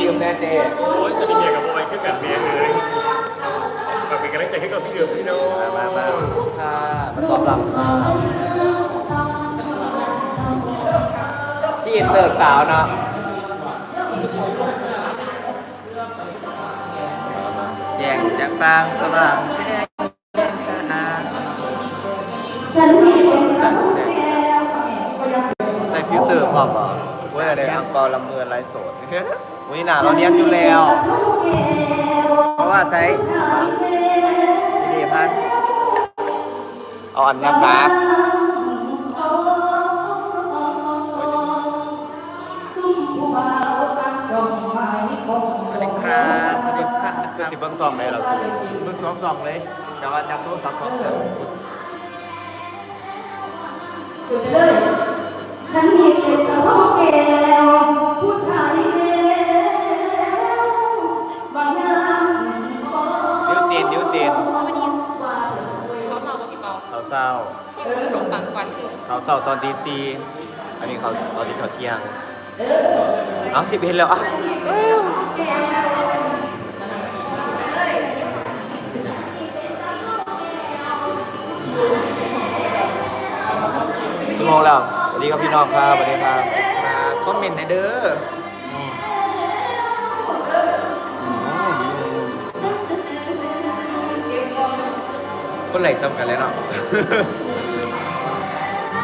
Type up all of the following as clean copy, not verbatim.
ยืมแน่เจโอ้ยจะมีเมียกับโมไอขึ้นกันเมียเลยฝากเป็นกำลังใจให้กับพี่เดือพี่น้องมาค่ะมาสอบรำที่อินเตอร์สาวเนาะแยงจากบางสว่างแสงทหารใส่ฟิลเตอร์พร้อมป่ะเว้ยอะไรอังกอร์ลำเพลินไร้โสดวิน่าเราเนียนอยู่แล้วเพราะว่าใช้4,000เอาอันนับนะสวัสดีครับสวัสดีท่านคือสิเบิ้งซองเลยเราสิเบิ้งซองเลยแต่ว่าจับโทรศัพท์2เครื่องหยุดไปเลยฉันมีเก็บกระเพาะแก้วผู้ชายเลวบางงานนิ้วจีนสวัสดีเขาเศร้ากับพี่เปา เขาเศร้า ขนมปังกวนคือ เขาเศร้าตอนตี4อันนี้เขาตอนที่เขาเที่ยงเอา11แล้วอ่ะชั่วโมงแล้วสวัสดีครับพี่น้องครับสวัสดีครับคอมเมนต์ในเด้อคนไหลซ้ำกันเลยเนาะ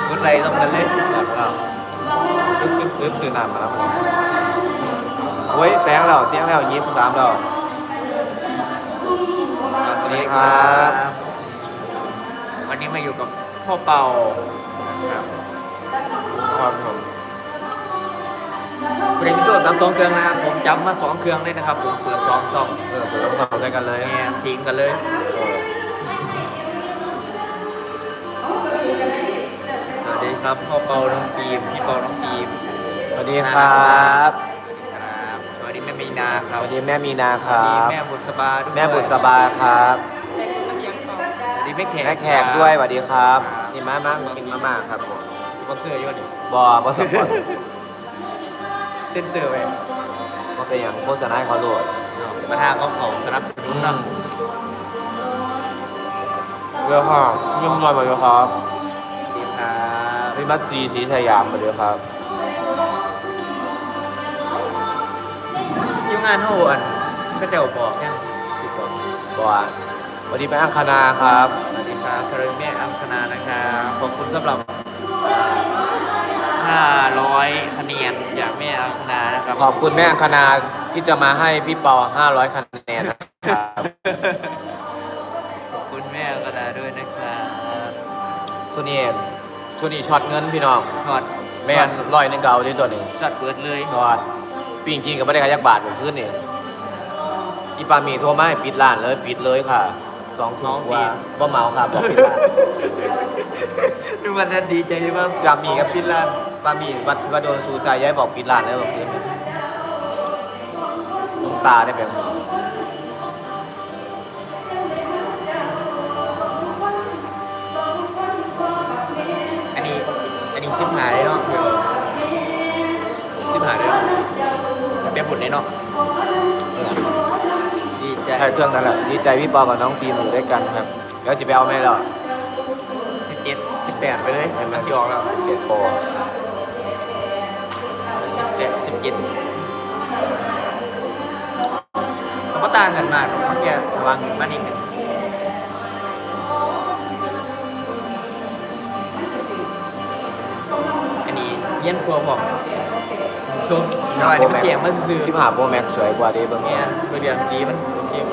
คนไหลซ้ำกันเลยแบบเราปึ๊บซื้อน้ำมาแล้วโอ้ยแสงแล้วเสียงแล้วยิ้ม3แล้วสวัสดีครับวันนี้มาอยู่กับพ่อเป่านะครับความผมเรนโจ้32 เครื่องนะครับผมจำมา2 เครื่องเลยนะครับผมเปิด2 ช่องเปิด2 ช่องใช้กันเลยเนี่ยซิงกันเลยสวัสดีครับพ่อเปาน้องฟิล์มพี่เปาน้องฟิล์มสวัสดีครับสวัสดีแม่มีนาครับสวัสดีแม่มีนาครับแม่บุษบาด้วยแม่บุษบาครับได้ซื้อน้ำยางเปาสวัสดีแม่แขกด้วยสวัสดีครับนี่มากินมาครับผมสปอนเซอร์ยอดบอสปอนเส้นเสือไปก็เป็นอย่างโฆษณาให้เขาโหลดมาทางเขาสนับสนุนนะเรื่องห้องยิ้มหน่อยมาเลยครับสวัสดีครับพี่มัตจีศรีสยามมาเลยครับยุ่งงานเท่าอันก็เดี๋ยวบอกยังบอกสวัสดีแม่อังคณาครับสวัสดีครับคาริแม่อังคณานะครับขอบคุณสำหรับ500 คะแนนจากแม่อังคณานะครับขอบคุณแม่อังคณาที่จะมาให้พี่เปา500 คะแนนนะครับขอบคุณแม่อังคณาด้วยนะครับช่วงนี้ช็อตเงินพี่น้องช็อตแม่น100 เก่าด้วยตัวนี้ช็อตเปิดเลยช็อตปิ้งกินกับไม่ได้ขยักบาทเหมือนคืนนี่อีปามีโทรมาให้ปิดร้านเลยปิดเลยค่ะ2 ทุ่มกว่าบ่เมาค่ะบอกปิดร้านดูมันจะดีใจว่าปามีกับปิดร้านปามีวัดว่าโดนซูซายย้ายบอกปิดร้านแล้วบอกคืนน้ำตาได้แบบอันนี้ชิบหายเลยเนาะชิบหายเลยเปียบุญเลยเนาะดีใจใช่เครื่องนั้นแหละดีใจพี่ปอกับน้องฟิล์มอยู่ด้วยกันครับแล้วจะไปเอาไหมล่ะ17 18ไปเลยมันที่ออกแล้ว17 โปร17เขาก็ต่างกันมากมันแค่สว่างขึ้นมานิดนึงอันนี้เย็นกว่าบอกชมแต่ว่าอันนี้มันแจ่มมันซื่อ15 Pro Max สวยกว่าดีบางเนี่ยตัวเดียวสีมันโอเคกว่า